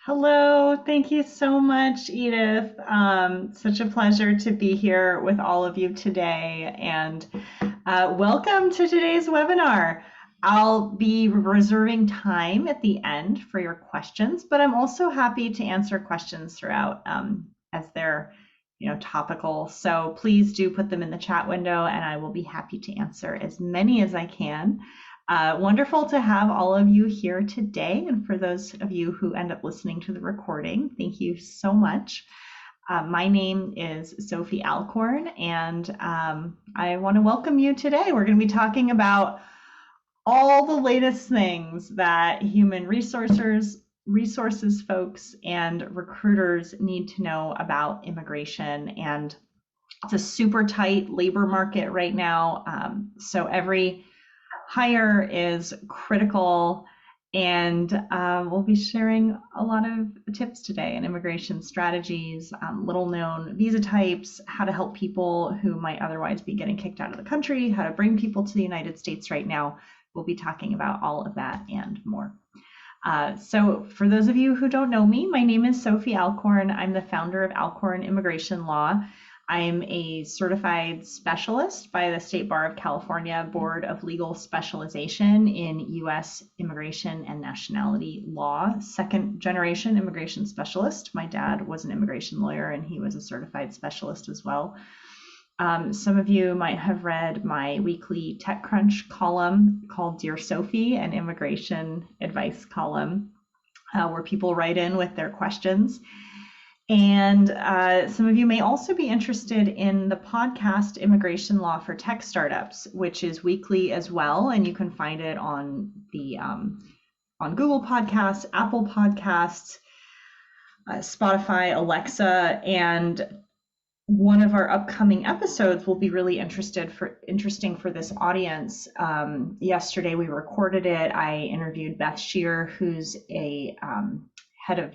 Hello, thank you so much, Edith. Such a pleasure to be here with all of you today, and welcome to today's webinar. I'll be reserving time at the end for your questions, but I'm also happy to answer questions throughout as they're topical. So please do put them in the chat window, and I will be happy to answer as many as I can. Wonderful to have all of you here today. And for those of you who end up listening to the recording, thank you so much. My name is Sophie Alcorn, and I want to welcome you today. We're going to be talking about all the latest things that human resources folks and recruiters need to know about immigration. And it's a super tight labor market right now. So every hire is critical, and we'll be sharing a lot of tips today and immigration strategies, little known visa types, how to help people who might otherwise be getting kicked out of the country, how to bring people to the United States right now. We'll be talking about all of that and more. So for those of you who don't know me, my name is Sophie Alcorn. I'm the founder of Alcorn Immigration Law. I'm a certified specialist by the State Bar of California Board of Legal Specialization in U.S. Immigration and Nationality Law, second generation immigration specialist. My dad was an immigration lawyer and he was a certified specialist as well. Some of you might have read my weekly TechCrunch column called Dear Sophie, an immigration advice column where people write in with their questions. And some of you may also be interested in the podcast Immigration Law for Tech Startups, which is weekly as well, and you can find it on the on Google Podcasts, Apple Podcasts, Spotify, Alexa, and one of our upcoming episodes will be really interesting for this audience. Yesterday we recorded it. I interviewed Beth Shear, who's a head of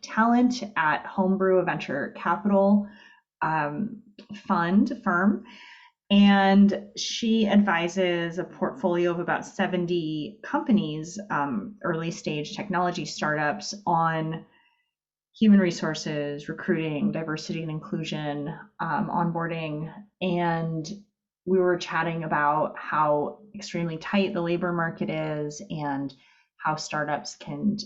talent at Homebrew, a venture capital firm. And she advises a portfolio of about 70 companies, early stage technology startups, on human resources, recruiting, diversity and inclusion, onboarding. And we were chatting about how extremely tight the labor market is and how startups can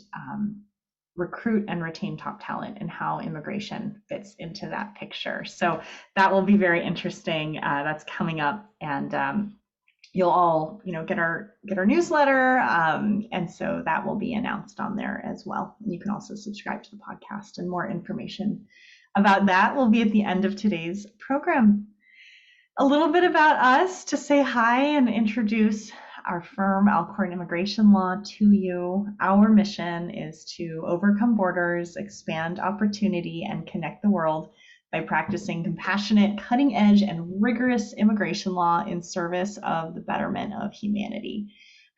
recruit and retain top talent and how immigration fits into that picture. So that will be very interesting. That's coming up, and you'll all get our newsletter, and so that will be announced on there as well. And you can also subscribe to the podcast, and more information about that will be at the end of today's program. A little bit about us to say hi and introduce our firm, Alcorn Immigration Law, to you. Our mission is to overcome borders, expand opportunity, and connect the world by practicing compassionate, cutting-edge, and rigorous immigration law in service of the betterment of humanity.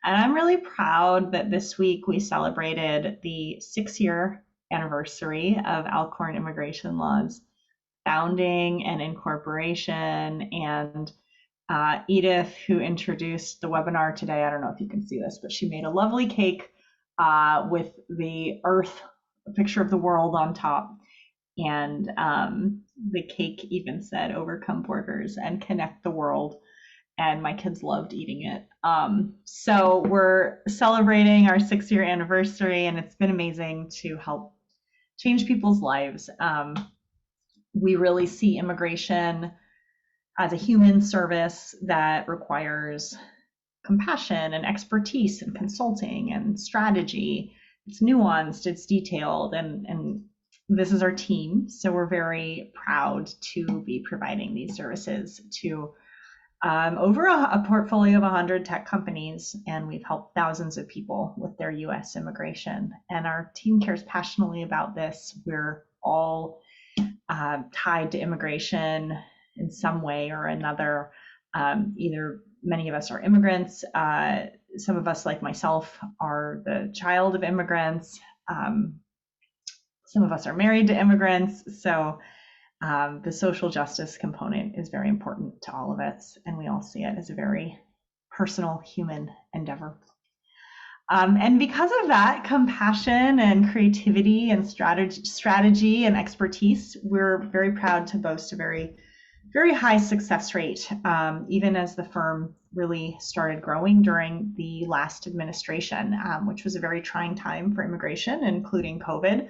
And I'm really proud that this week we celebrated the 6-year anniversary of Alcorn Immigration Law's founding and incorporation. And Edith, who introduced the webinar today, I don't know if you can see this, but she made a lovely cake with the earth, a picture of the world on top. And the cake even said, overcome borders and connect the world. And my kids loved eating it. So we're celebrating our 6-year anniversary, and it's been amazing to help change people's lives. We really see immigration as a human service that requires compassion and expertise and consulting and strategy. It's nuanced, it's detailed, and this is our team. So we're very proud to be providing these services to over a portfolio of 100 tech companies, and we've helped thousands of people with their US immigration. And our team cares passionately about this. We're all tied to immigration in some way or another. Either many of us are immigrants, some of us, like myself, are the child of immigrants. Some of us are married to immigrants. So the social justice component is very important to all of us, and we all see it as a very personal human endeavor. And because of that compassion and creativity and strategy and expertise, we're very proud to boast a very high success rate, even as the firm really started growing during the last administration, which was a very trying time for immigration, including COVID.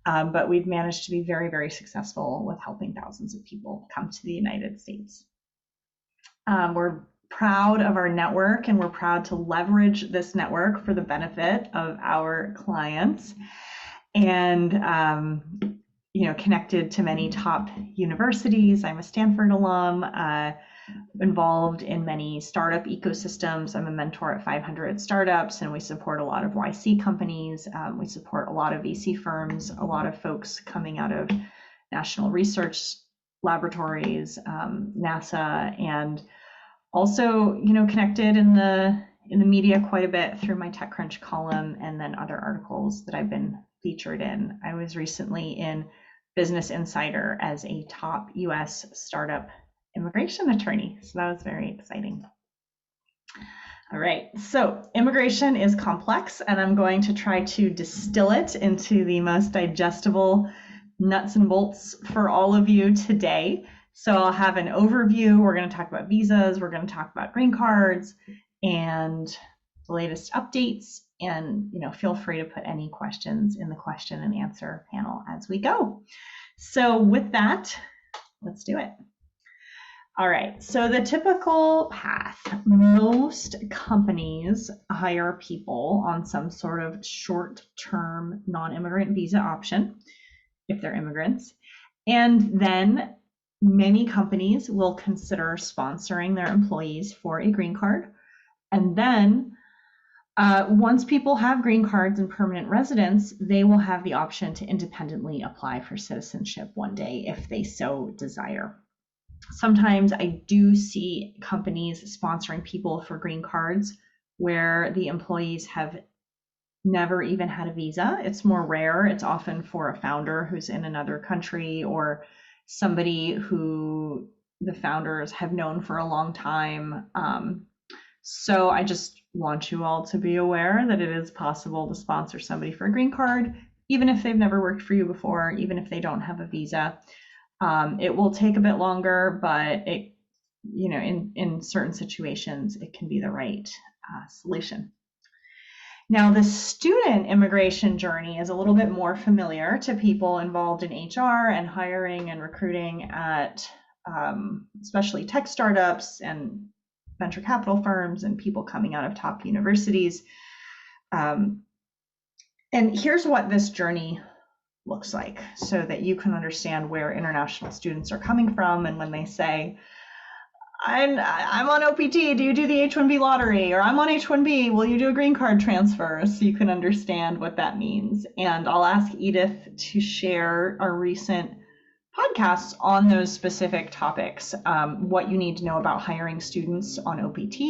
But we've managed to be very successful with helping thousands of people come to the United States. We're proud of our network, and we're proud to leverage this network for the benefit of our clients. And connected to many top universities. I'm a Stanford alum, involved in many startup ecosystems. I'm a mentor at 500 startups, and we support a lot of YC companies. We support a lot of VC firms, a lot of folks coming out of national research laboratories, NASA, and also, connected in the media quite a bit through my TechCrunch column and then other articles that I've been featured in. I was recently in Business Insider as a top US startup immigration attorney. So that was very exciting. All right, so immigration is complex, and I'm going to try to distill it into the most digestible nuts and bolts for all of you today. So I'll have an overview. We're going to talk about visas. We're going to talk about green cards and the latest updates. And feel free to put any questions in the question and answer panel as we go. So with that, let's do it. All right, so the typical path. Most companies hire people on some sort of short-term non-immigrant visa option, if they're immigrants. And then many companies will consider sponsoring their employees for a green card. And then once people have green cards and permanent residence, they will have the option to independently apply for citizenship one day if they so desire. Sometimes I do see companies sponsoring people for green cards where the employees have never even had a visa. It's more rare. It's often for a founder who's in another country or somebody who the founders have known for a long time. So I just want you all to be aware that it is possible to sponsor somebody for a green card, even if they've never worked for you before, even if they don't have a visa. It will take a bit longer, but it, in certain situations, it can be the right solution. Now, the student immigration journey is a little bit more familiar to people involved in HR and hiring and recruiting at especially tech startups and venture capital firms and people coming out of top universities. And here's what this journey looks like so that you can understand where international students are coming from. And when they say, I'm on OPT, do you do the H-1B lottery? Or I'm on H-1B, will you do a green card transfer? So you can understand what that means. And I'll ask Edith to share our recent podcasts on those specific topics, what you need to know about hiring students on OPT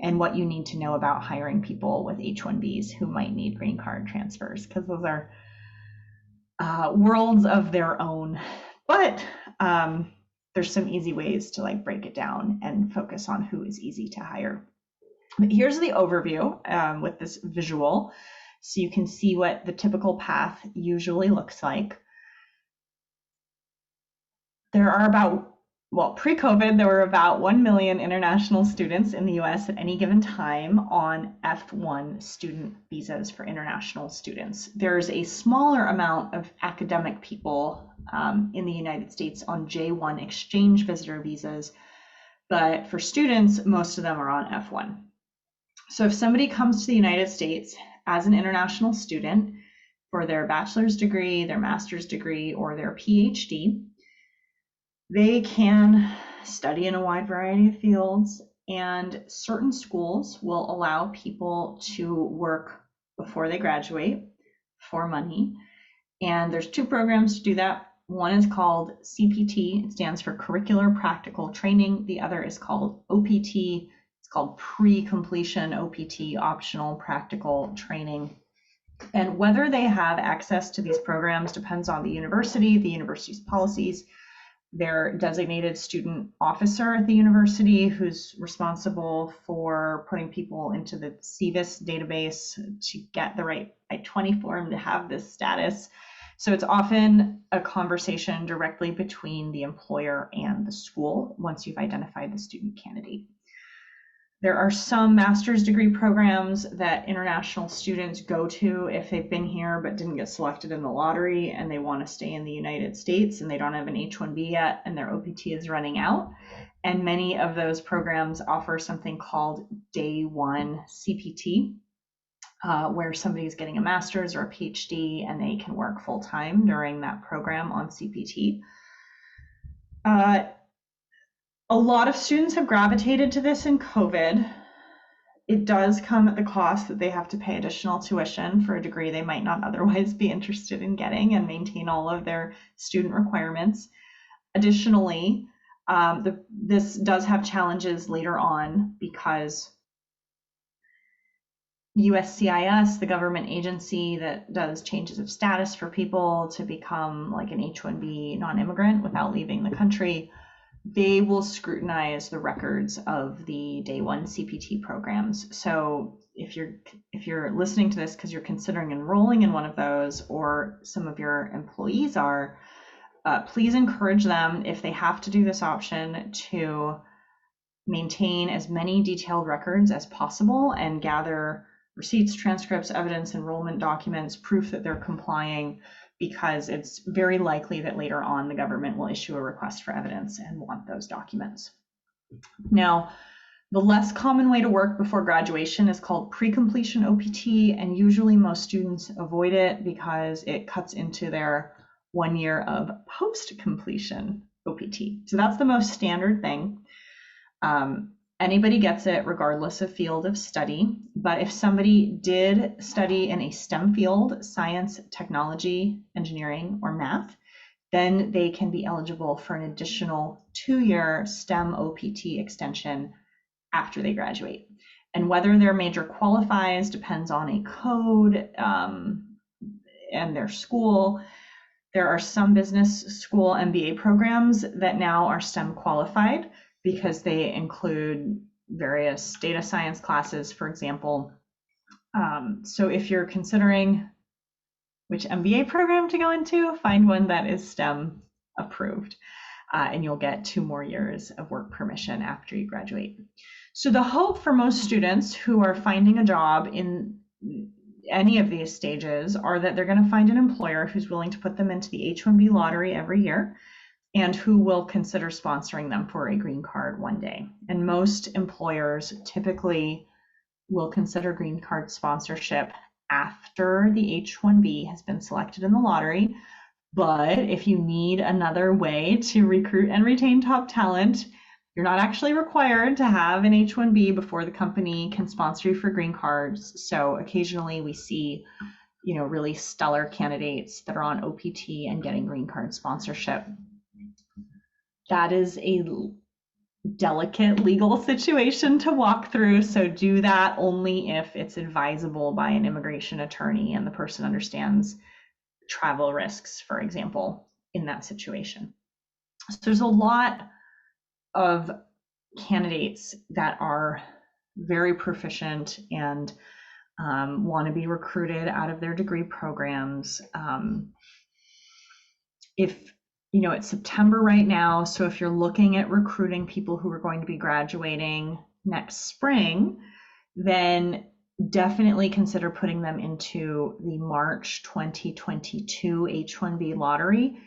and what you need to know about hiring people with H-1Bs who might need green card transfers, because those are worlds of their own. But there's some easy ways to break it down and focus on who is easy to hire. But here's the overview with this visual, so you can see what the typical path usually looks like. There are pre-COVID, there were about 1 million international students in the US at any given time on F1 student visas for international students. There's a smaller amount of academic people in the United States on J1 exchange visitor visas, but for students, most of them are on F1. So if somebody comes to the United States as an international student for their bachelor's degree, their master's degree, or their PhD, they can study in a wide variety of fields, and certain schools will allow people to work before they graduate for money. And there's two programs to do that. One is called CPT, it stands for Curricular Practical Training. The other is called OPT, it's called Pre-Completion OPT, Optional Practical Training. And whether they have access to these programs depends on the university's policies. their designated student officer at the university who's responsible for putting people into the CVIS database to get the right I-20 form to have this status. So it's often a conversation directly between the employer and the school once you've identified the student candidate. There are some master's degree programs that international students go to if they've been here but didn't get selected in the lottery and they want to stay in the United States and they don't have an H-1B yet and their OPT is running out. And many of those programs offer something called Day One CPT, where somebody's getting a master's or a PhD and they can work full time during that program on CPT. A lot of students have gravitated to this in COVID. It does come at the cost that they have to pay additional tuition for a degree they might not otherwise be interested in getting and maintain all of their student requirements. Additionally, this does have challenges later on because USCIS, the government agency that does changes of status for people to become like an H-1B non-immigrant without leaving the country, they will scrutinize the records of the Day One CPT programs. So if you're listening to this because you're considering enrolling in one of those, or some of your employees are, please encourage them, if they have to do this option, to maintain as many detailed records as possible and gather receipts, transcripts, evidence, enrollment documents, proof that they're complying, because it's very likely that later on the government will issue a request for evidence and want those documents. Now, the less common way to work before graduation is called pre-completion OPT, and usually most students avoid it because it cuts into their 1 year of post-completion OPT. So that's the most standard thing. Anybody gets it regardless of field of study, but if somebody did study in a STEM field, science, technology, engineering, or math, then they can be eligible for an additional 2-year STEM OPT extension after they graduate. And whether their major qualifies depends on a code and their school. There are some business school MBA programs that now are STEM qualified because they include various data science classes, for example. So if you're considering which MBA program to go into, find one that is STEM approved, and you'll get 2 more years of work permission after you graduate. So the hope for most students who are finding a job in any of these stages are that they're going to find an employer who's willing to put them into the H-1B lottery every year, and who will consider sponsoring them for a green card one day. And most employers typically will consider green card sponsorship after the H-1B has been selected in the lottery. But if you need another way to recruit and retain top talent, you're not actually required to have an H-1B before the company can sponsor you for green cards. So occasionally we see, really stellar candidates that are on OPT and getting green card sponsorship. That is a delicate legal situation to walk through, so do that only if it's advisable by an immigration attorney and the person understands travel risks, for example, in that situation. So there's a lot of candidates that are very proficient and want to be recruited out of their degree programs. It's September right now, so if you're looking at recruiting people who are going to be graduating next spring, then definitely consider putting them into the March 2022 H-1B lottery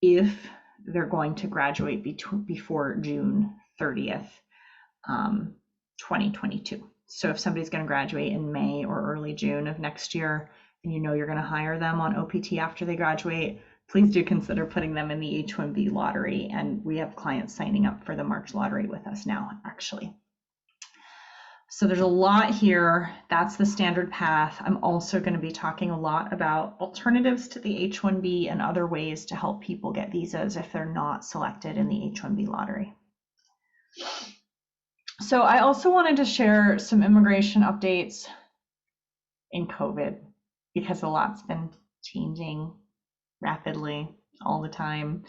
if they're going to graduate before June 30th, 2022. So if somebody's going to graduate in May or early June of next year, and you're going to hire them on OPT after they graduate, please do consider putting them in the H-1B lottery. And we have clients signing up for the March lottery with us now, actually. So there's a lot here. That's the standard path. I'm also going to be talking a lot about alternatives to the H-1B and other ways to help people get visas if they're not selected in the H-1B lottery. So I also wanted to share some immigration updates in COVID because a lot's been changing rapidly all the time.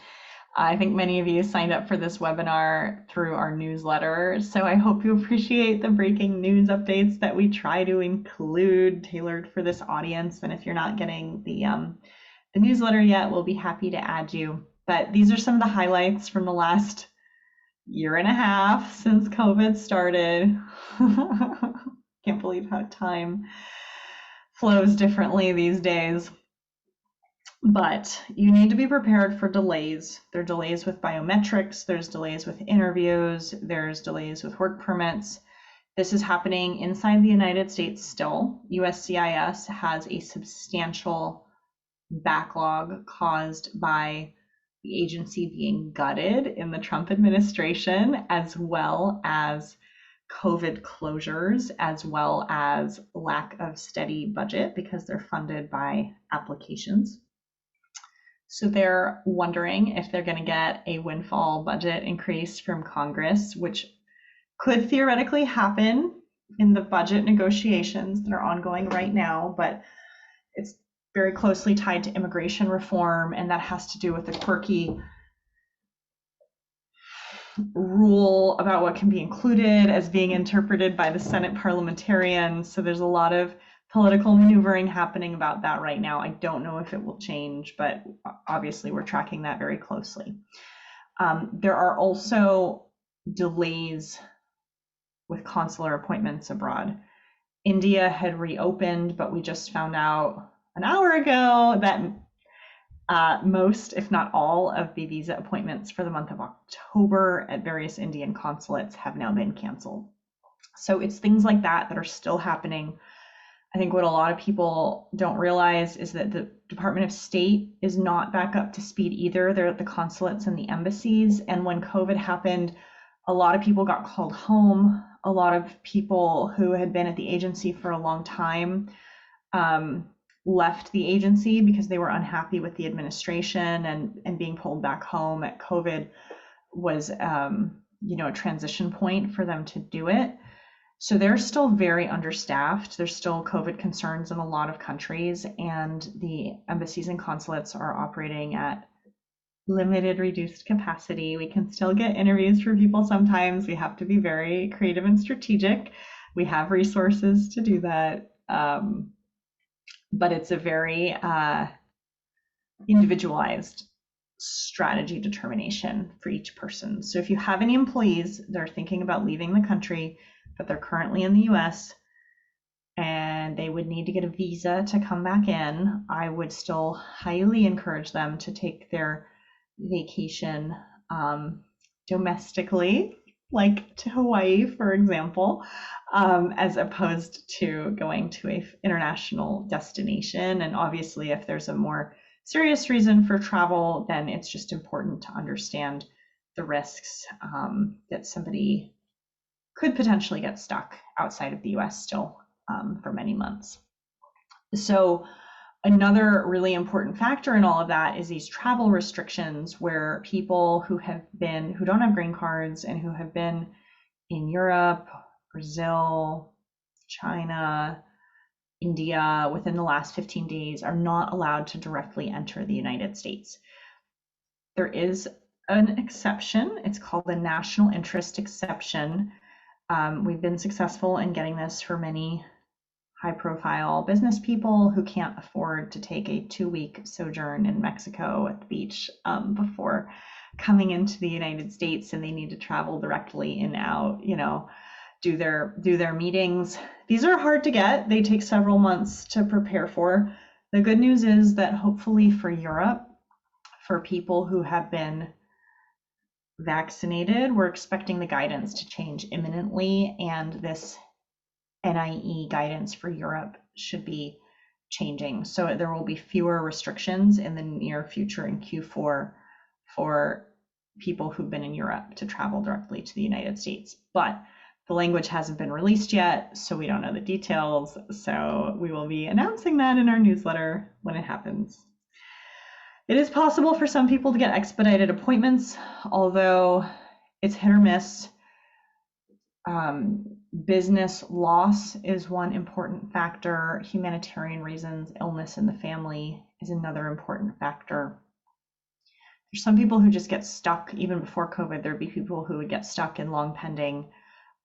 I think many of you signed up for this webinar through our newsletter, so I hope you appreciate the breaking news updates that we try to include tailored for this audience. And if you're not getting the newsletter yet, we'll be happy to add you. But these are some of the highlights from the last year and a half since COVID started. Can't believe how time flows differently these days. But you need to be prepared for delays. There are delays with biometrics, there's delays with interviews, there's delays with work permits. This is happening inside the United States still. USCIS has a substantial backlog caused by the agency being gutted in the Trump administration, as well as COVID closures, as well as lack of steady budget because they're funded by applications. So they're wondering if they're going to get a windfall budget increase from Congress, which could theoretically happen in the budget negotiations that are ongoing right now, but it's very closely tied to immigration reform, and that has to do with the quirky rule about what can be included as being interpreted by the Senate parliamentarians. So there's a lot of political maneuvering happening about that right now. I don't know if it will change, but obviously we're tracking that very closely. There are also delays with consular appointments abroad. India had reopened, but we just found out an hour ago that most, if not all, of the visa appointments for the month of October at various Indian consulates have now been canceled. So it's things like that that are still happening. I think what a lot of people don't realize is that the Department of State is not back up to speed either. They're at the consulates and the embassies. And when COVID happened, a lot of people got called home. A lot of people who had been at the agency for a long time left the agency because they were unhappy with the administration, and being pulled back home at COVID was a transition point for them to do it. So they're still very understaffed. There's still COVID concerns in a lot of countries, and the embassies and consulates are operating at limited, reduced capacity. We can still get interviews for people sometimes. We have to be very creative and strategic. We have resources to do that. But it's a very individualized strategy determination for each person. So if you have any employees that are thinking about leaving the country, but they're currently in the US and they would need to get a visa to come back in, I would still highly encourage them to take their vacation domestically, like to Hawaii, for example, as opposed to going to an international destination. And obviously, if there's a more serious reason for travel, then it's just important to understand the risks that somebody could potentially get stuck outside of the US still for many months. So another really important factor in all of that is these travel restrictions, where people who don't have green cards and who have been in Europe, Brazil, China, India within the last 15 days are not allowed to directly enter the United States. There is an exception. It's called the national interest exception. We've been successful in getting this for many high-profile business people who can't afford to take a 2-week sojourn in Mexico at the beach before coming into the United States, and they need to travel directly in and out, do their meetings. These are hard to get. They take several months to prepare for. The good news is that hopefully for Europe, for people who have been vaccinated, we're expecting the guidance to change imminently, and this NIE guidance for Europe should be changing. So there will be fewer restrictions in the near future in Q4 for people who've been in Europe to travel directly to the United States. But the language hasn't been released yet, so we don't know the details. So we will be announcing that in our newsletter when it happens. It is possible for some people to get expedited appointments, although it's hit or miss. Business loss is one important factor. Humanitarian reasons, illness in the family is another important factor. There's some people who just get stuck even before COVID. There'd be people who would get stuck in long pending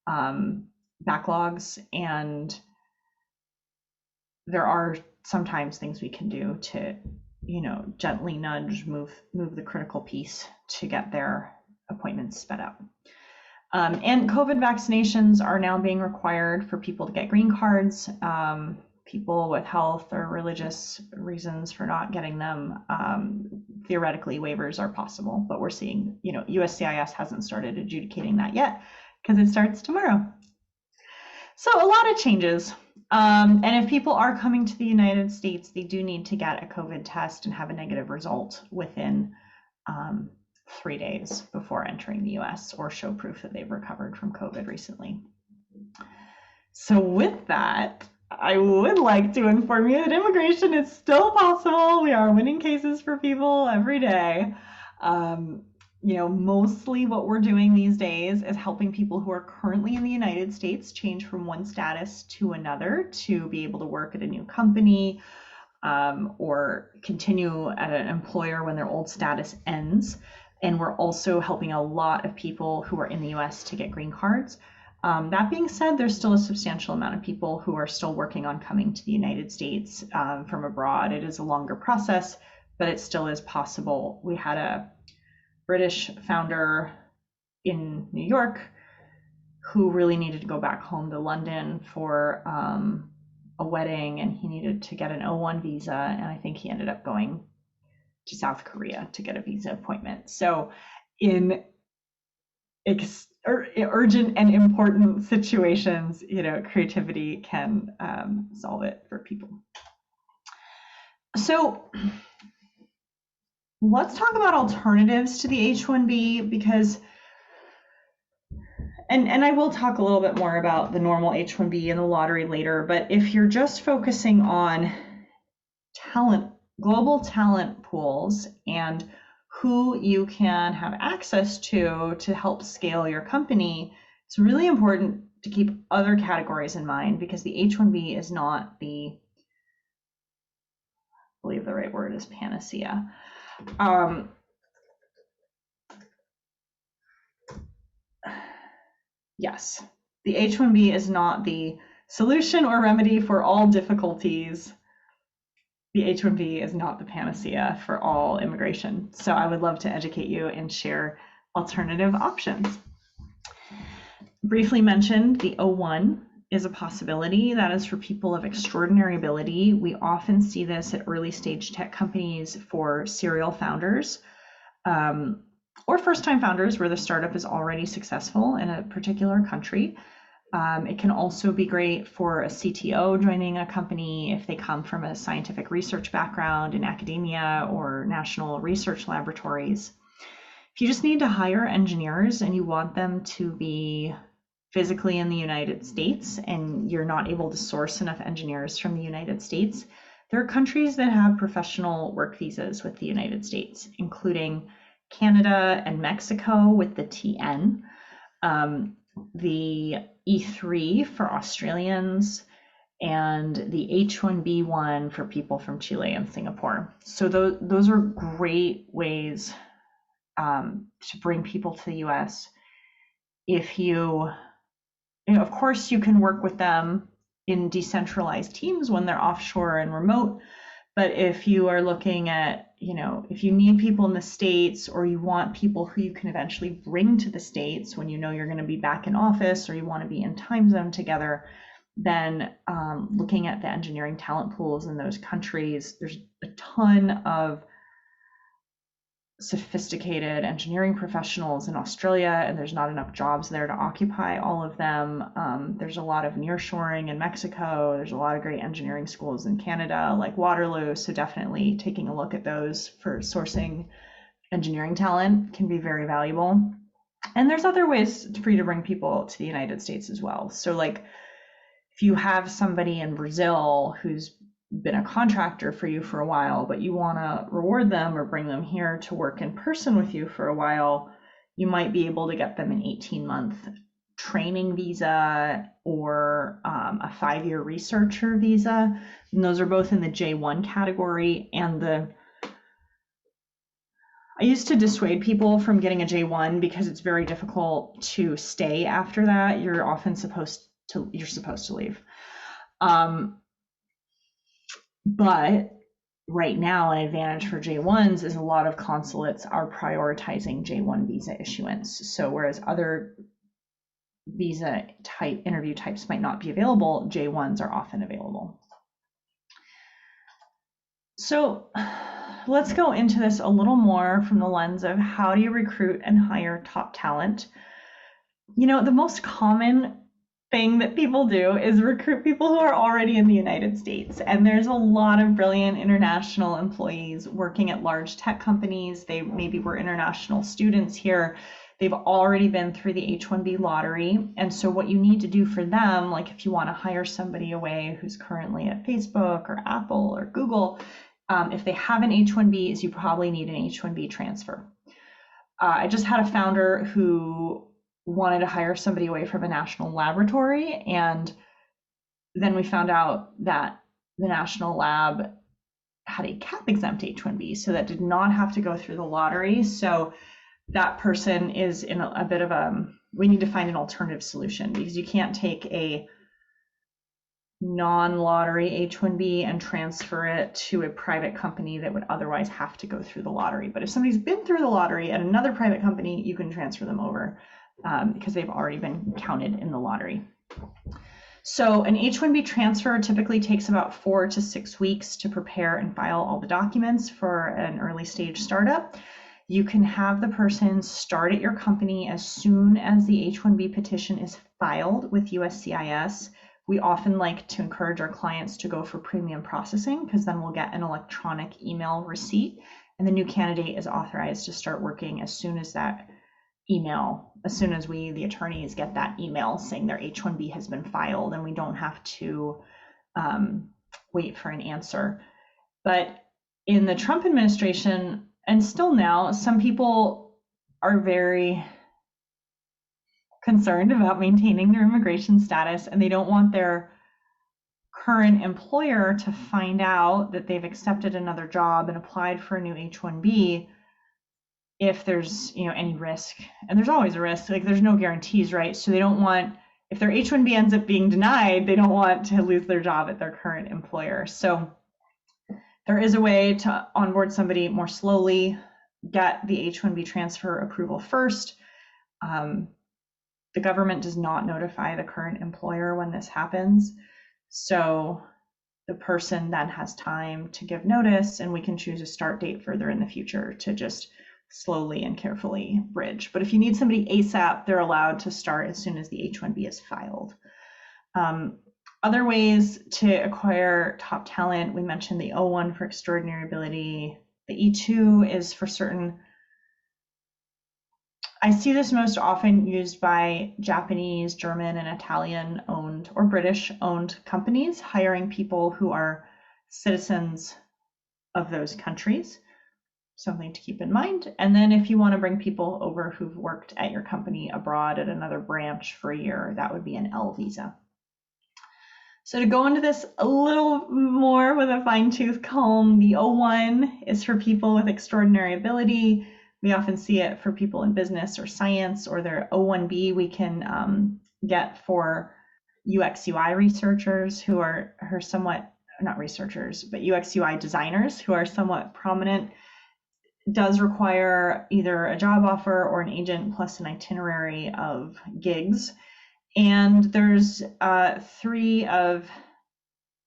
backlogs, and there are sometimes things we can do to, gently nudge, move the critical piece to get their appointments sped up. And COVID vaccinations are now being required for people to get green cards. People with health or religious reasons for not getting them, theoretically waivers are possible, but we're seeing, USCIS hasn't started adjudicating that yet because it starts tomorrow. So a lot of changes. And if people are coming to the United States, they do need to get a COVID test and have a negative result within 3 days before entering the US, or show proof that they've recovered from COVID recently. So with that, I would like to inform you that immigration is still possible. We are winning cases for people every day. Mostly what we're doing these days is helping people who are currently in the United States change from one status to another to be able to work at a new company, or continue at an employer when their old status ends. And we're also helping a lot of people who are in the US to get green cards. That being said, there's still a substantial amount of people who are still working on coming to the United States from abroad. It is a longer process, but it still is possible. We had a British founder in New York who really needed to go back home to London for a wedding, and he needed to get an O1 visa, and I think he ended up going to South Korea to get a visa appointment. So in urgent and important situations, creativity can solve it for people. So let's talk about alternatives to the H-1B, because, and I will talk a little bit more about the normal H-1B and the lottery later, but if you're just focusing on global talent pools and who you can have access to help scale your company, it's really important to keep other categories in mind, because the H-1B is not I believe the right word is panacea. Yes, the H-1B is not the solution or remedy for all difficulties. The H-1B is not the panacea for all immigration. So I would love to educate you and share alternative options. Briefly mentioned, the O1 is a possibility. That is for people of extraordinary ability. We often see this at early stage tech companies for serial founders, or first-time founders where the startup is already successful in a particular country. It can also be great for a CTO joining a company if they come from a scientific research background in academia or national research laboratories. If you just need to hire engineers and you want them to be physically in the United States and you're not able to source enough engineers from the United States, there are countries that have professional work visas with the United States, including Canada and Mexico with the TN. The E3 for Australians, and the H-1B1 for people from Chile and Singapore. So those are great ways to bring people to the US. If of course, you can work with them in decentralized teams when they're offshore and remote. But if you are looking at, if you need people in the States, or you want people who you can eventually bring to the States when you're going to be back in office, or you want to be in time zone together, then looking at the engineering talent pools in those countries, there's a ton of sophisticated engineering professionals in Australia, and there's not enough jobs there to occupy all of them. There's a lot of nearshoring in Mexico. There's a lot of great engineering schools in Canada, like Waterloo. So definitely taking a look at those for sourcing engineering talent can be very valuable. And there's other ways for you to bring people to the United States as well. So like if you have somebody in Brazil who's been a contractor for you for a while, but you want to reward them or bring them here to work in person with you for a while, you might be able to get them an 18-month training visa or a 5-year researcher visa. And those are both in the J1 category. And I used to dissuade people from getting a J1 because it's very difficult to stay after that. You're supposed to leave. But right now, an advantage for J1s is a lot of consulates are prioritizing J1 visa issuance. So whereas other visa type interview types might not be available, J1s are often available. So let's go into this a little more from the lens of how do you recruit and hire top talent. The most common thing that people do is recruit people who are already in the United States. And there's a lot of brilliant international employees working at large tech companies. They maybe were international students here. They've already been through the H-1B lottery. And so what you need to do for them, like if you want to hire somebody away who's currently at Facebook or Apple or Google, if they have an H-1B, is you probably need an H-1B transfer. I just had a founder who wanted to hire somebody away from a national laboratory, and then we found out that the national lab had a cap exempt H-1B, so that did not have to go through the lottery. So that person is in a bit of we need to find an alternative solution, because you can't take a non-lottery H-1B and transfer it to a private company that would otherwise have to go through the lottery. But if somebody's been through the lottery at another private company, you can transfer them over because they've already been counted in the lottery. So an H-1B transfer typically takes about 4 to 6 weeks to prepare and file all the documents for an early stage startup. You can have the person start at your company as soon as the H-1B petition is filed with USCIS. We often like to encourage our clients to go for premium processing, because then we'll get an electronic email receipt, and the new candidate is authorized to start working as soon as we, the attorneys, get that email saying their H-1B has been filed, and we don't have to wait for an answer. But in the Trump administration, and still now, some people are very concerned about maintaining their immigration status, and they don't want their current employer to find out that they've accepted another job and applied for a new H-1B if there's any risk. And there's always a risk, like there's no guarantees, right? So they don't want, if their H-1B ends up being denied, they don't want to lose their job at their current employer. So there is a way to onboard somebody more slowly, get the H-1B transfer approval first. The government does not notify the current employer when this happens. So the person then has time to give notice, and we can choose a start date further in the future to just slowly and carefully bridge. But if you need somebody ASAP, they're allowed to start as soon as the H-1B is filed. Other ways to acquire top talent, we mentioned the O1 for extraordinary ability. The E2 is for certain. I see this most often used by Japanese, German, and Italian owned or British owned companies, hiring people who are citizens of those countries. Something to keep in mind. And then if you want to bring people over who've worked at your company abroad at another branch for a year, that would be an L visa. So to go into this a little more with a fine-tooth comb, the O1 is for people with extraordinary ability. We often see it for people in business or science, or their O1B we can get for UX UI researchers who are somewhat, not researchers, but UX UI designers who are somewhat prominent. It does require either a job offer or an agent plus an itinerary of gigs. And there's you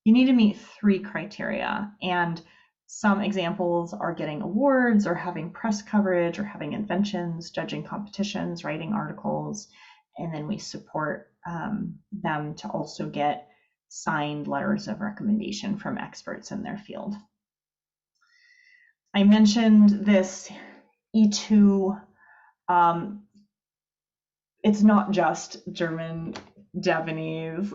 need to meet 3 criteria. And some examples are getting awards or having press coverage or having inventions, judging competitions, writing articles, and then we support them to also get signed letters of recommendation from experts in their field. I mentioned this E2. It's not just German, Japanese,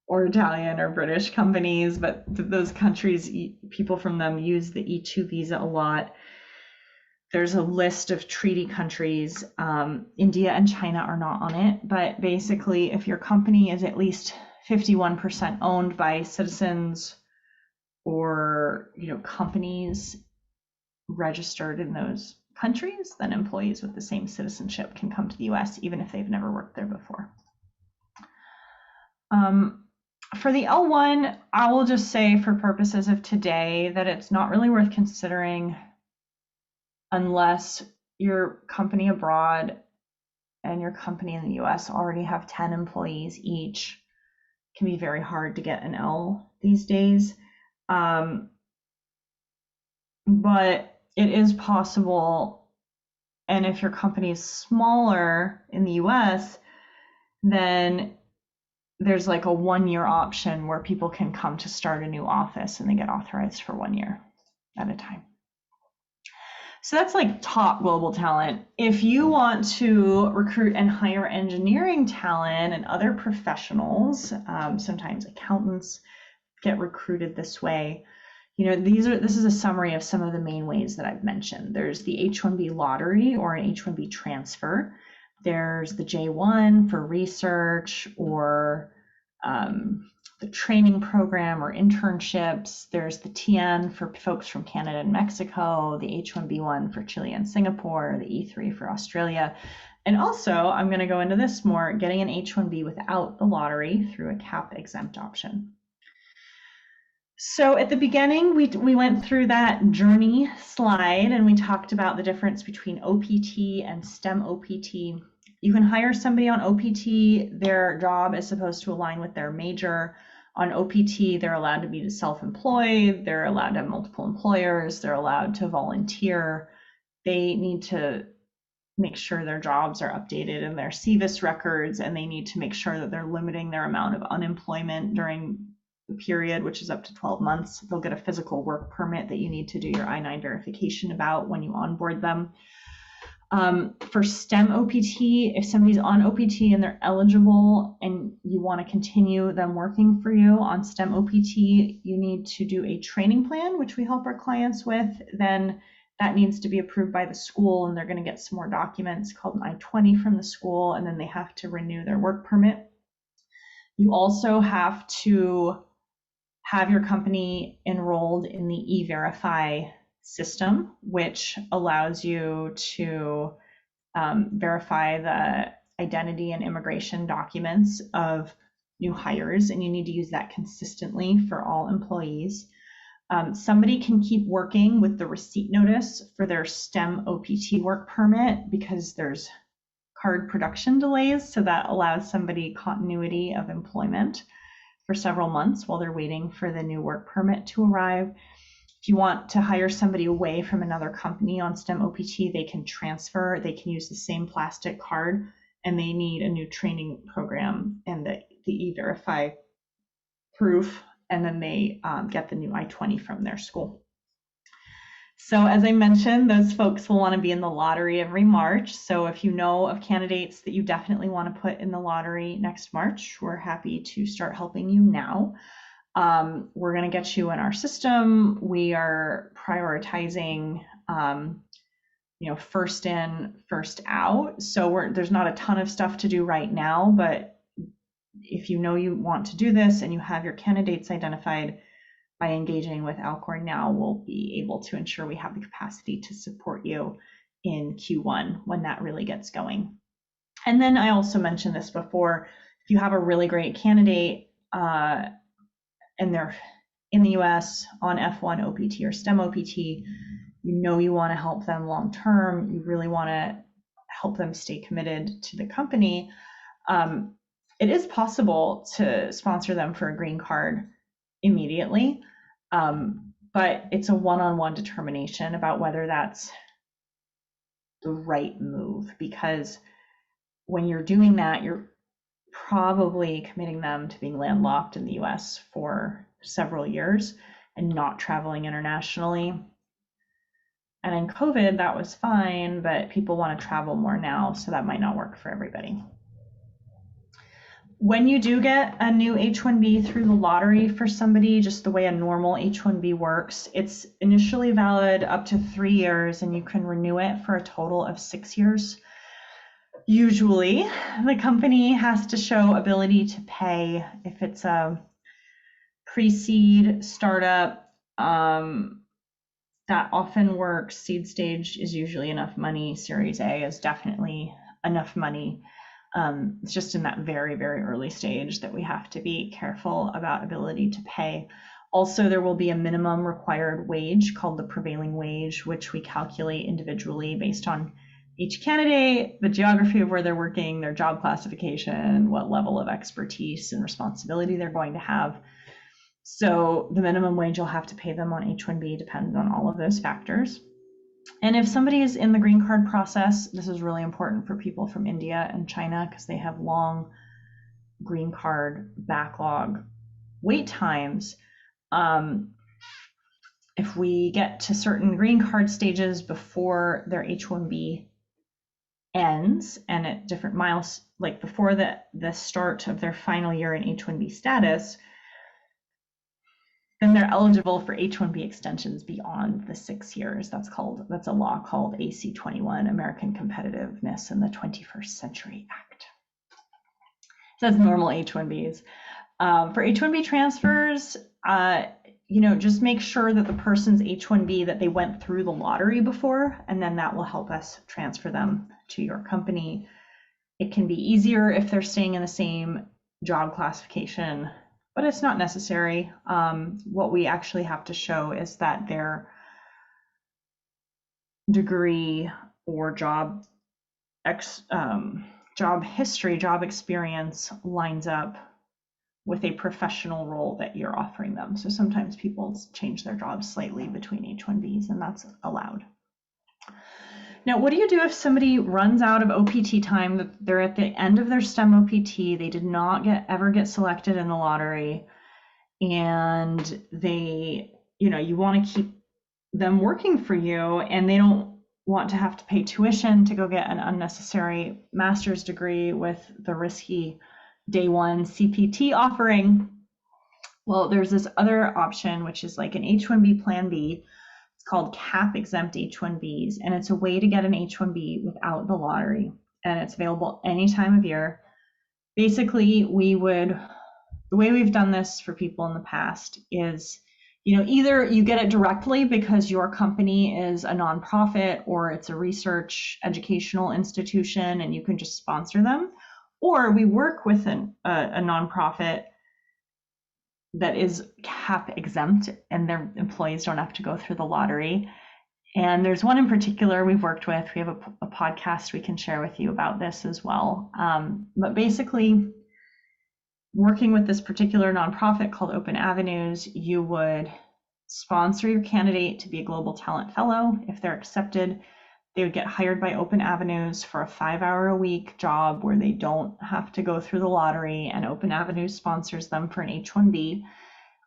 or Italian or British companies, but those countries, people from them use the E2 visa a lot. There's a list of treaty countries. India and China are not on it, but basically if your company is at least 51% owned by citizens or companies registered in those countries, then employees with the same citizenship can come to the US even if they've never worked there before. For the L1, I will just say for purposes of today that it's not really worth considering unless your company abroad and your company in the US already have 10 employees each. It can be very hard to get an L these days. But it is possible, and if your company is smaller in the US, then there's like a 1-year option where people can come to start a new office and they get authorized for 1 year at a time. So that's like top global talent. If you want to recruit and hire engineering talent and other professionals, sometimes accountants get recruited this way. This is a summary of some of the main ways that I've mentioned. There's the H-1B lottery or an H-1B transfer. There's the J-1 for research or the training program or internships. There's the TN for folks from Canada and Mexico, the H-1B1 for Chile and Singapore, the E3 for Australia. And also, I'm going to go into this more, getting an H-1B without the lottery through a CAP exempt option. So at the beginning, we went through that journey slide and we talked about the difference between OPT and STEM OPT. You can hire somebody on OPT, their job is supposed to align with their major. On OPT, they're allowed to be self-employed, they're allowed to have multiple employers, they're allowed to volunteer. They need to make sure their jobs are updated in their CVIS records, and they need to make sure that they're limiting their amount of unemployment during the period, which is up to 12 months. They'll get a physical work permit that you need to do your I-9 verification about when you onboard them. For STEM OPT, if somebody's on OPT and they're eligible and you want to continue them working for you on STEM OPT, you need to do a training plan, which we help our clients with. Then that needs to be approved by the school, and they're going to get some more documents called an I-20 from the school, and then they have to renew their work permit. You also have to have your company enrolled in the E-Verify system, which allows you to verify the identity and immigration documents of new hires, and you need to use that consistently for all employees. Somebody can keep working with the receipt notice for their STEM OPT work permit because there's card production delays, so that allows somebody continuity of employment for several months while they're waiting for the new work permit to arrive. If you want to hire somebody away from another company on STEM OPT, they can transfer, they can use the same plastic card, and they need a new training program and the E-Verify proof, and then they get the new I-20 from their school. So as I mentioned, those folks will want to be in the lottery every March. So if you know of candidates that you definitely want to put in the lottery next March, we're happy to start helping you now. We're going to get you in our system. We are prioritizing, first in, first out. So there's not a ton of stuff to do right now, but if you know you want to do this and you have your candidates identified, by engaging with Alcorn now, we'll be able to ensure we have the capacity to support you in Q1 when that really gets going. And then I also mentioned this before, if you have a really great candidate and they're in the US on F1 OPT or STEM OPT, you want to help them long term, you really want to help them stay committed to the company, it is possible to sponsor them for a green card immediately, but it's a one-on-one determination about whether that's the right move, because when you're doing that, you're probably committing them to being landlocked in the US for several years and not traveling internationally. And in COVID, that was fine, but people want to travel more now, so that might not work for everybody. When you do get a new H-1B through the lottery for somebody, just the way a normal H-1B works, it's initially valid up to 3 years, and you can renew it for a total of 6 years. Usually, the company has to show ability to pay if it's a pre-seed startup, that often works. Seed stage is usually enough money. Series A is definitely enough money. It's just in that very, very early stage that we have to be careful about ability to pay. Also, there will be a minimum required wage called the prevailing wage, which we calculate individually based on each candidate, the geography of where they're working, their job classification, what level of expertise and responsibility they're going to have. So the minimum wage you'll have to pay them on H-1B depends on all of those factors. And if somebody is in the green card process, this is really important for people from India and China because they have long green card backlog wait times. If we get to certain green card stages before their H-1B ends and at different miles, like before the start of their final year in H-1B status, then they're eligible for H-1B extensions beyond the 6 years. That's a law called AC-21, American Competitiveness in the 21st Century Act. So that's normal H-1Bs. For H-1B transfers, just make sure that the person's H-1B that they went through the lottery before, and then that will help us transfer them to your company. It can be easier if they're staying in the same job classification, but it's not necessary. What we actually have to show is that their degree or job history, job experience lines up with a professional role that you're offering them. So sometimes people change their jobs slightly between H-1Bs, and that's allowed. Now, what do you do if somebody runs out of OPT time? They're at the end of their STEM OPT, they did not ever get selected in the lottery, and you want to keep them working for you, and they don't want to have to pay tuition to go get an unnecessary master's degree with the risky day one CPT offering. Well, there's this other option, which is like an H-1B Plan B. It's called cap exempt H-1Bs, and it's a way to get an H-1B without the lottery, and it's available any time of year. Basically, the way we've done this for people in the past is, either you get it directly because your company is a nonprofit or it's a research educational institution and you can just sponsor them, or we work with a nonprofit that is cap exempt and their employees don't have to go through the lottery. And there's one in particular we've worked with. We have a podcast we can share with you about this as well. But basically, working with this particular nonprofit called Open Avenues, you would sponsor your candidate to be a Global Talent Fellow. If they're accepted, they would get hired by Open Avenues for a 5-hour-a-week job where they don't have to go through the lottery, and Open Avenues sponsors them for an H-1B.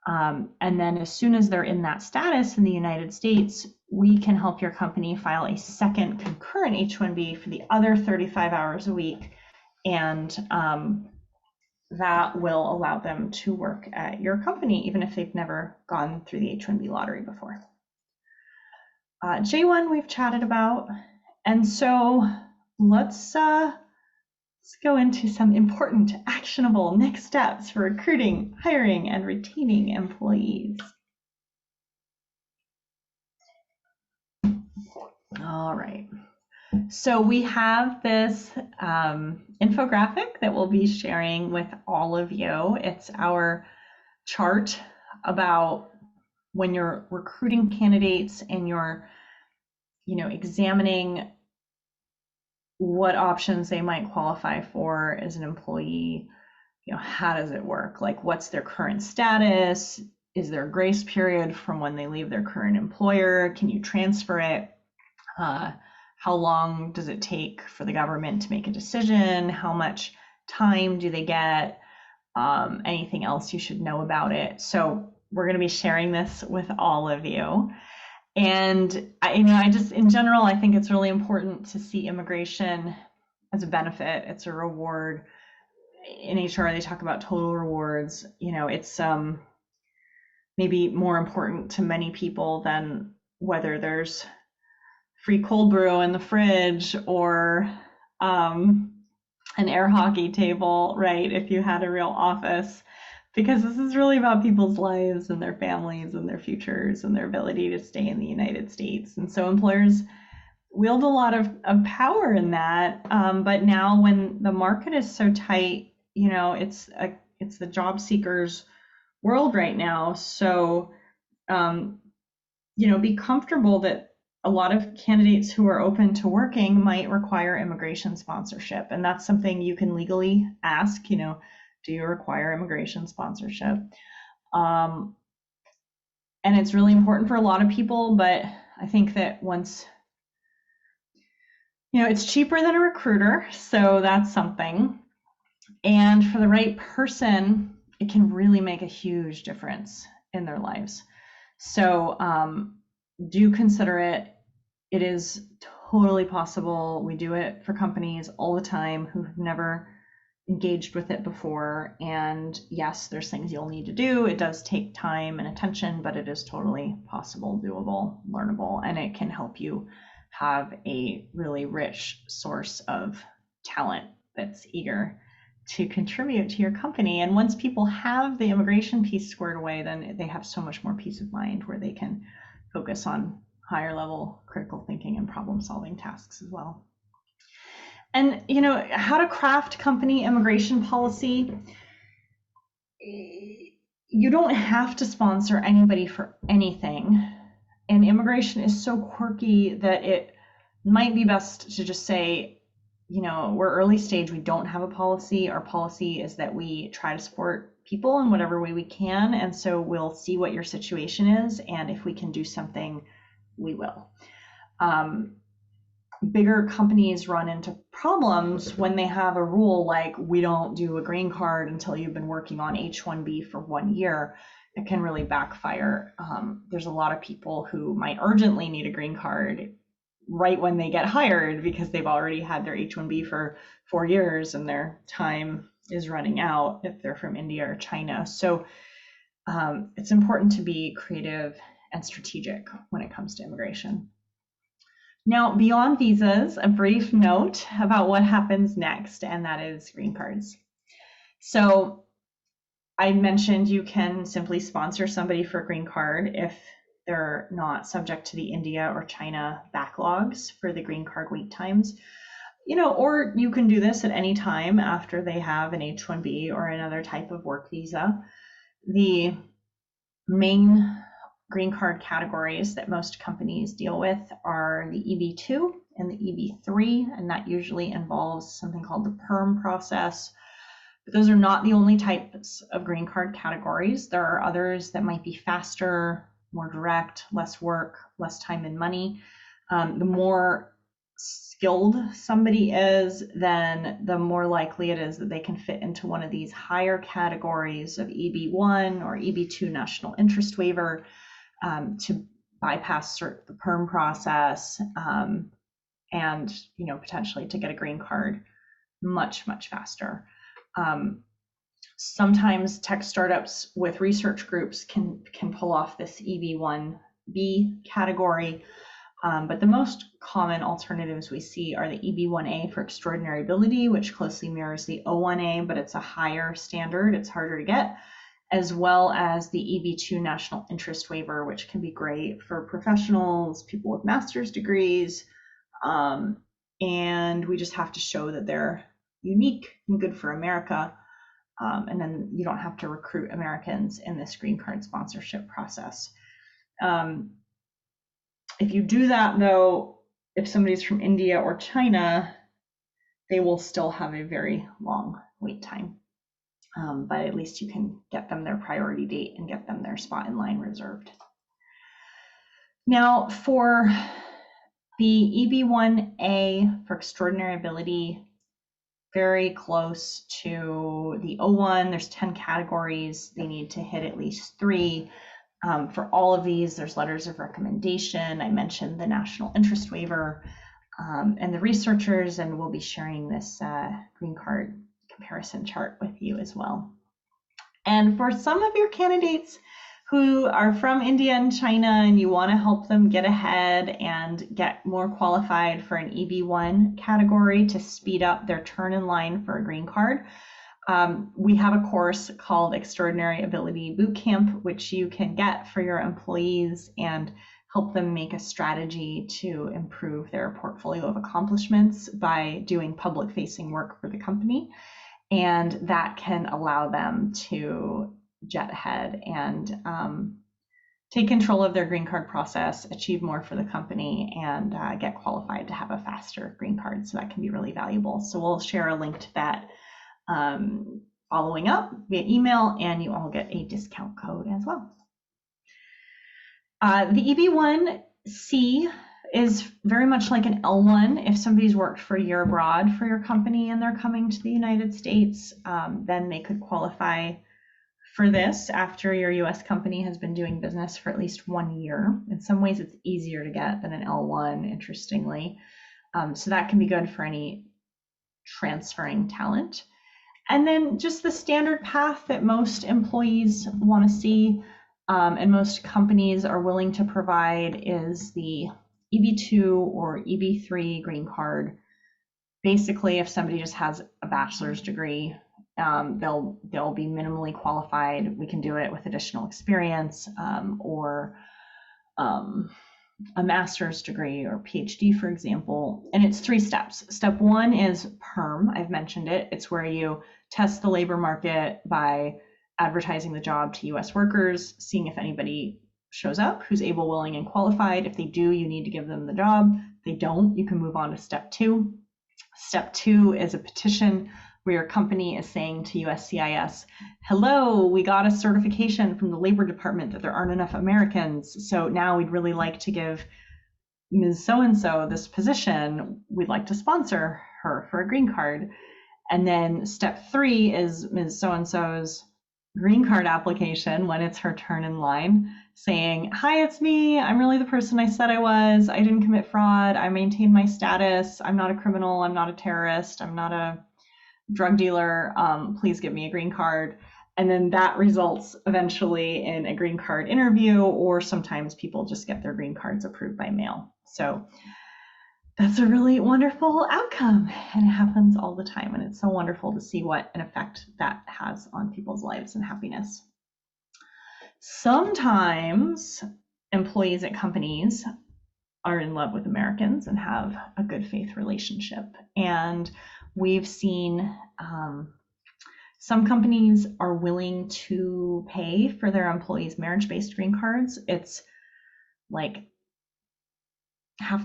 And then as soon as they're in that status in the United States, we can help your company file a second concurrent H-1B for the other 35 hours a week. And that will allow them to work at your company, even if they've never gone through the H-1B lottery before. J1 we've chatted about, and so let's go into some important, actionable next steps for recruiting, hiring, and retaining employees. All right. So we have this infographic that we'll be sharing with all of you. It's our chart about when you're recruiting candidates and you're, examining what options they might qualify for as an employee. How does it work? Like, what's their current status? Is there a grace period from when they leave their current employer? Can you transfer it? How long does it take for the government to make a decision? How much time do they get? Anything else you should know about it? So we're going to be sharing this with all of you. And I just, in general, I think it's really important to see immigration as a benefit. It's a reward. In HR, they talk about total rewards. It's maybe more important to many people than whether there's free cold brew in the fridge or an air hockey table, right? If you had a real office. because this is really about people's lives and their families and their futures and their ability to stay in the United States. And so employers wield a lot of power in that. But now when the market is so tight, it's the job seekers world right now. So, be comfortable that a lot of candidates who are open to working might require immigration sponsorship. And that's something you can legally ask, do you require immigration sponsorship? And it's really important for a lot of people, but I think that once, it's cheaper than a recruiter, so that's something. And for the right person, it can really make a huge difference in their lives. So do consider it. It is totally possible. We do it for companies all the time who have never engaged with it before. And yes, there's things you'll need to do. It does take time and attention, but it is totally possible, doable, learnable, and it can help you have a really rich source of talent that's eager to contribute to your company. And once people have the immigration piece squared away, then they have so much more peace of mind where they can focus on higher level critical thinking and problem solving tasks as well. And how to craft company immigration policy. You don't have to sponsor anybody for anything. And immigration is so quirky that it might be best to just say, we're early stage, we don't have a policy. Our policy is that we try to support people in whatever way we can. And so we'll see what your situation is. And if we can do something, we will. Bigger companies run into problems when they have a rule like, we don't do a green card until you've been working on H-1B for 1 year. It can really backfire. There's a lot of people who might urgently need a green card right when they get hired because they've already had their H-1B for 4 years and their time is running out if they're from India or China. So it's important to be creative and strategic when it comes to immigration. Now, beyond visas, a brief note about what happens next, and that is green cards. So I mentioned you can simply sponsor somebody for a green card if they're not subject to the India or China backlogs for the green card wait times. Or you can do this at any time after they have an H-1B or another type of work visa. The main green card categories that most companies deal with are the EB2 and the EB3, and that usually involves something called the PERM process. But those are not the only types of green card categories. There are others that might be faster, more direct, less work, less time and money. The more skilled somebody is, then the more likely it is that they can fit into one of these higher categories of EB1 or EB2 national interest waiver to bypass the PERM process and potentially to get a green card much, much faster. Sometimes tech startups with research groups can pull off this EB1B category, but the most common alternatives we see are the EB1A for extraordinary ability, which closely mirrors the O1A, but it's a higher standard, it's harder to get, as well as the EB2 national interest waiver, which can be great for professionals, people with master's degrees, and we just have to show that they're unique and good for America. And then you don't have to recruit Americans in this green card sponsorship process. If you do that, though, if somebody's from India or China, they will still have a very long wait time. But at least you can get them their priority date and get them their spot in line reserved. Now, for the EB1A for extraordinary ability, very close to the O1. There's 10 categories. They need to hit at least 3. For all of these, there's letters of recommendation. I mentioned the national interest waiver and the researchers, and we'll be sharing this green card comparison chart with you as well. And for some of your candidates who are from India and China and you want to help them get ahead and get more qualified for an EB1 category to speed up their turn in line for a green card, We have a course called Extraordinary Ability Bootcamp, which you can get for your employees and help them make a strategy to improve their portfolio of accomplishments by doing public-facing work for the company. And that can allow them to jet ahead and take control of their green card process, achieve more for the company, and get qualified to have a faster green card. So that can be really valuable. So we'll share a link to that following up via email, and you all get a discount code as well. The EB1C is very much like an L1. If somebody's worked for a year abroad for your company and they're coming to the United States, then they could qualify for this after your US company has been doing business for at least 1 year. In some ways, it's easier to get than an L1, interestingly. So that can be good for any transferring talent. And then just the standard path that most employees want to see and most companies are willing to provide is the EB2 or EB3 green card. Basically, if somebody just has a bachelor's degree, they'll be minimally qualified. We can do it with additional experience or a master's degree or PhD, for example. And it's 3 steps. Step 1 is perm. I've mentioned it. It's where you test the labor market by advertising the job to US workers, seeing if anybody shows up who's able, willing, and qualified. If they do, you need to give them the job. If they don't, you can move on to step 2. Step 2 is a petition where your company is saying to USCIS, hello, we got a certification from the Labor Department that there aren't enough Americans, so now we'd really like to give Ms. So-and-so this position. We'd like to sponsor her for a green card. And then step 3 is Ms. So-and-so's green card application when it's her turn in line, saying, hi, it's me. I'm really the person I said I was. I didn't commit fraud. I maintained my status. I'm not a criminal. I'm not a terrorist. I'm not a drug dealer. Please give me a green card. And then that results eventually in a green card interview, or sometimes people just get their green cards approved by mail. So that's a really wonderful outcome, and it happens all the time. And it's so wonderful to see what an effect that has on people's lives and happiness. Sometimes employees at companies are in love with Americans and have a good faith relationship. And we've seen some companies are willing to pay for their employees' marriage-based green cards. It's like half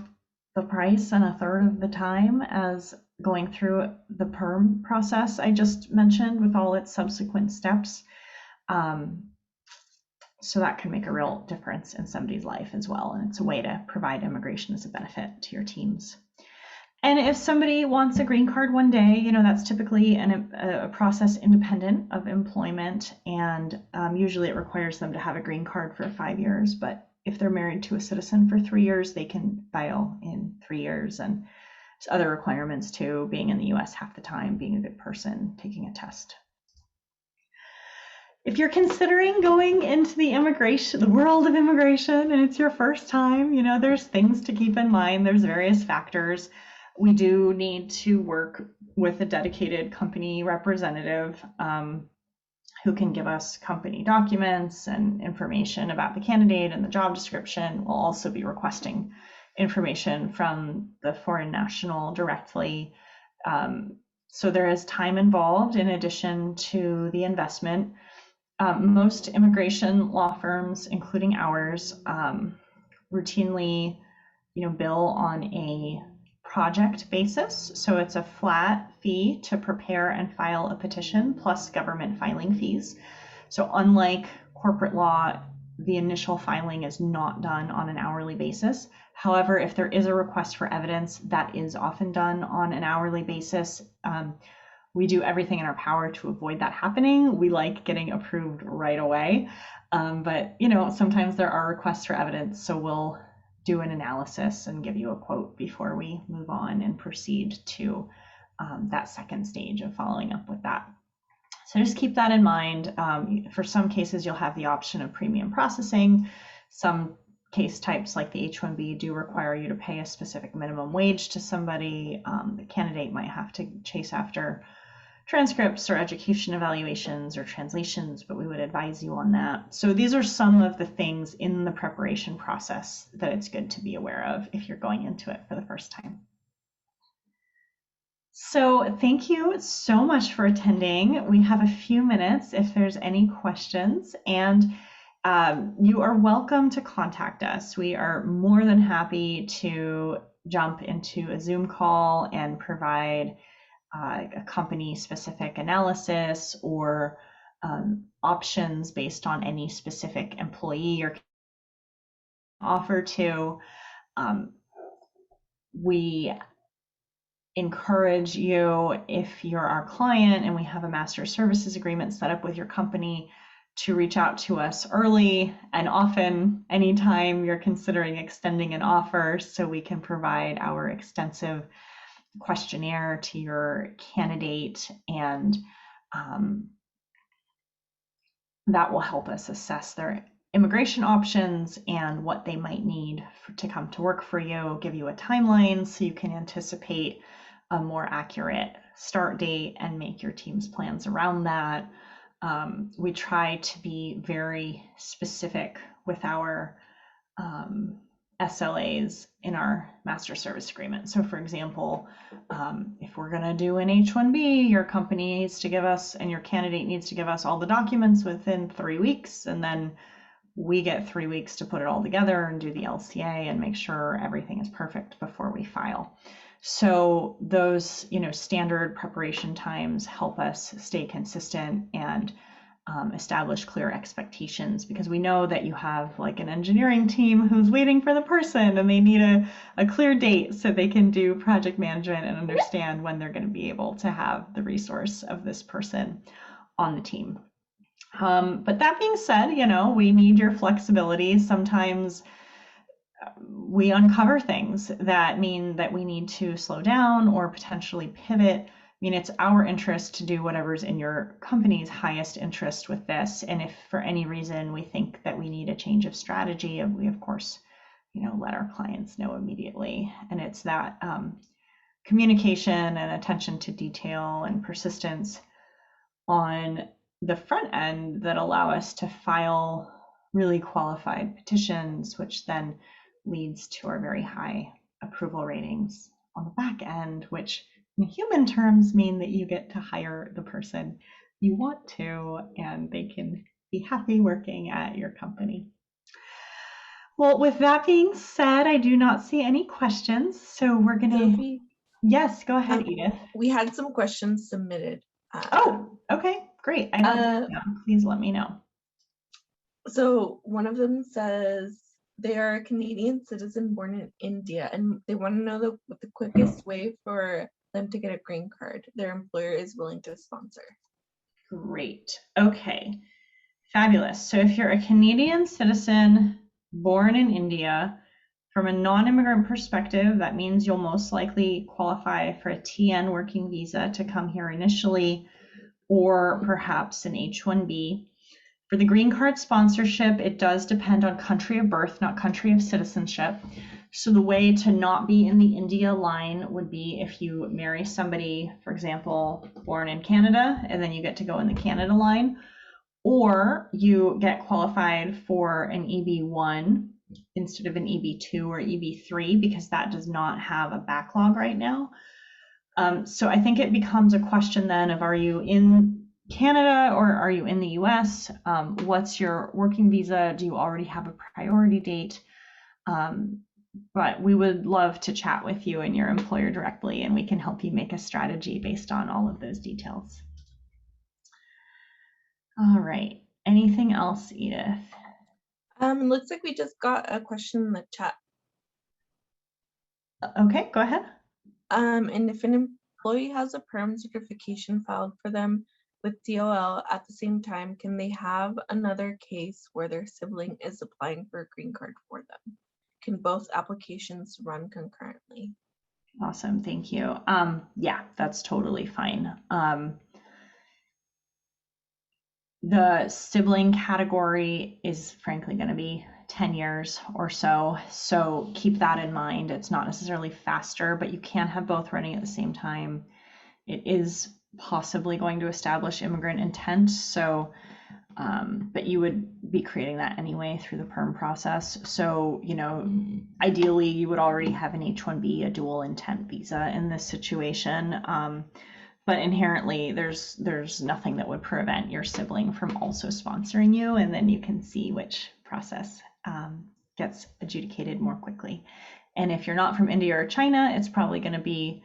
the price and a third of the time as going through the perm process I just mentioned with all its subsequent steps. So that can make a real difference in somebody's life as well. And it's a way to provide immigration as a benefit to your teams. And if somebody wants a green card one day, you know, that's typically a process independent of employment. And usually it requires them to have a green card for 5 years. But if they're married to a citizen for 3 years, they can file in 3 years. And there's other requirements too, being in the US half the time, being a good person, taking a test. If you're considering going into the world of immigration, and it's your first time, you know, there's things to keep in mind. There's various factors. We do need to work with a dedicated company representative who can give us company documents and information about the candidate and the job description. We'll also be requesting information from the foreign national directly. So there is time involved in addition to the investment. Most immigration law firms, including ours, routinely, bill on a project basis. So it's a flat fee to prepare and file a petition plus government filing fees. So unlike corporate law, the initial filing is not done on an hourly basis. However, if there is a request for evidence, that is often done on an hourly basis. We do everything in our power to avoid that happening. We like getting approved right away. But sometimes there are requests for evidence. So we'll do an analysis and give you a quote before we move on and proceed to that second stage of following up with that. So just keep that in mind. For some cases, you'll have the option of premium processing. Some case types like the H-1B do require you to pay a specific minimum wage to somebody. The candidate might have to chase after transcripts or education evaluations or translations, but we would advise you on that. So these are some of the things in the preparation process that it's good to be aware of if you're going into it for the first time. So thank you so much for attending. We have a few minutes if there's any questions, and you are welcome to contact us. We are more than happy to jump into a Zoom call and provide a company-specific analysis or options based on any specific employee or offer to. We encourage you, if you're our client and we have a master services agreement set up with your company, to reach out to us early and often, anytime you're considering extending an offer, so we can provide our extensive questionnaire to your candidate, and that will help us assess their immigration options and what they might need to come to work for you, give you a timeline so you can anticipate a more accurate start date and make your team's plans around that. We try to be very specific with our SLAs in our master service agreement. So for example, if we're going to do an H-1B, your company needs to give us, and your candidate needs to give us all the documents within 3 weeks, and then we get 3 weeks to put it all together and do the LCA and make sure everything is perfect before we file. So those, standard preparation times help us stay consistent and establish clear expectations, because we know that you have like an engineering team who's waiting for the person and they need a clear date so they can do project management and understand when they're going to be able to have the resource of this person on the team. But that being said, we need your flexibility. Sometimes we uncover things that mean that we need to slow down or potentially pivot. It's our interest to do whatever's in your company's highest interest with this. And if for any reason we think that we need a change of strategy, we of course, let our clients know immediately. And it's that communication and attention to detail and persistence on the front end that allow us to file really qualified petitions, which then leads to our very high approval ratings on the back end, which in human terms mean that you get to hire the person you want to, and they can be happy working at your company. Well, with that being said, I do not see any questions, so we're going to... Sophie, Yes, go ahead, Edith. we had some questions submitted. Oh, okay, great. I don't know. Please let me know. So one of them says they are a Canadian citizen born in India, and they want to know what the quickest way for them to get a green card their employer is willing to sponsor. Great. Okay. Fabulous. So if you're a Canadian citizen born in India, from a non-immigrant perspective, that means you'll most likely qualify for a TN working visa to come here initially, or perhaps an H-1B. For the green card sponsorship, it does depend on country of birth, not country of citizenship. So the way to not be in the India line would be if you marry somebody, for example, born in Canada, and then you get to go in the Canada line, or you get qualified for an EB1 instead of an EB2 or EB3, because that does not have a backlog right now. So I think it becomes a question then of, are you in Canada or are you in the US? What's your working visa? Do you already have a priority date? But we would love to chat with you and your employer directly, and we can help you make a strategy based on all of those details. All right. Anything else, Edith? It looks like we just got a question in the chat. Okay, go ahead. And if an employee has a perm certification filed for them with DOL at the same time, can they have another case where their sibling is applying for a green card for them? Can both applications run concurrently? Awesome, thank you. Yeah, that's totally fine. The sibling category is frankly going to be 10 years or so. So keep that in mind. It's not necessarily faster, but you can have both running at the same time. It is possibly going to establish immigrant intent. So, but you would be creating that anyway through the perm process. So, ideally you would already have an H-1B, a dual intent visa in this situation. But inherently there's nothing that would prevent your sibling from also sponsoring you, and then you can see which process gets adjudicated more quickly. And if you're not from India or China, it's probably going to be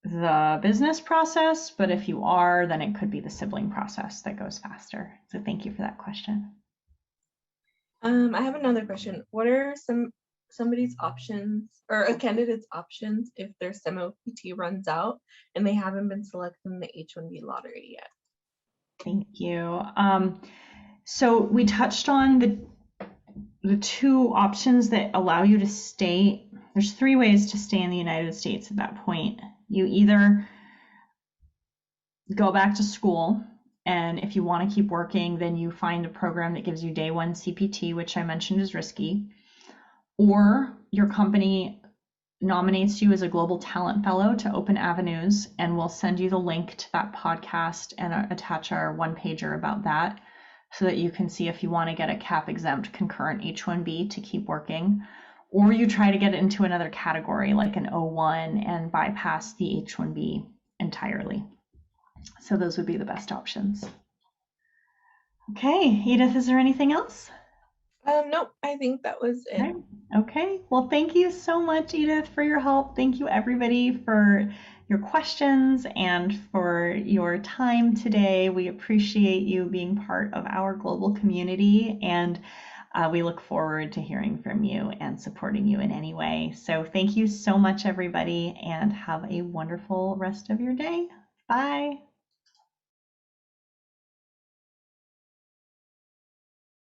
the business process, but if you are, then it could be the sibling process that goes faster. So thank you for that question. I have another question. What are somebody's options, or a candidate's options, if their STEM OPT runs out and they haven't been selected in the H-1B lottery yet? Thank you. So we touched on the two options that allow you to stay. There's three ways to stay in the United States at that point. You either go back to school, and if you want to keep working, then you find a program that gives you day one CPT, which I mentioned is risky, or your company nominates you as a global talent fellow to Open Avenues, and we'll send you the link to that podcast and attach our one pager about that, so that you can see if you want to get a cap exempt concurrent H-1B to keep working, or you try to get into another category like an O1 and bypass the H-1B entirely. So those would be the best options. Okay, Edith, is there anything else? Nope, I think that was it. Right. Okay, well, thank you so much, Edith, for your help. Thank you, everybody, for your questions and for your time today. We appreciate you being part of our global community, and we look forward to hearing from you and supporting you in any way. So thank you so much, everybody, and have a wonderful rest of your day. Bye.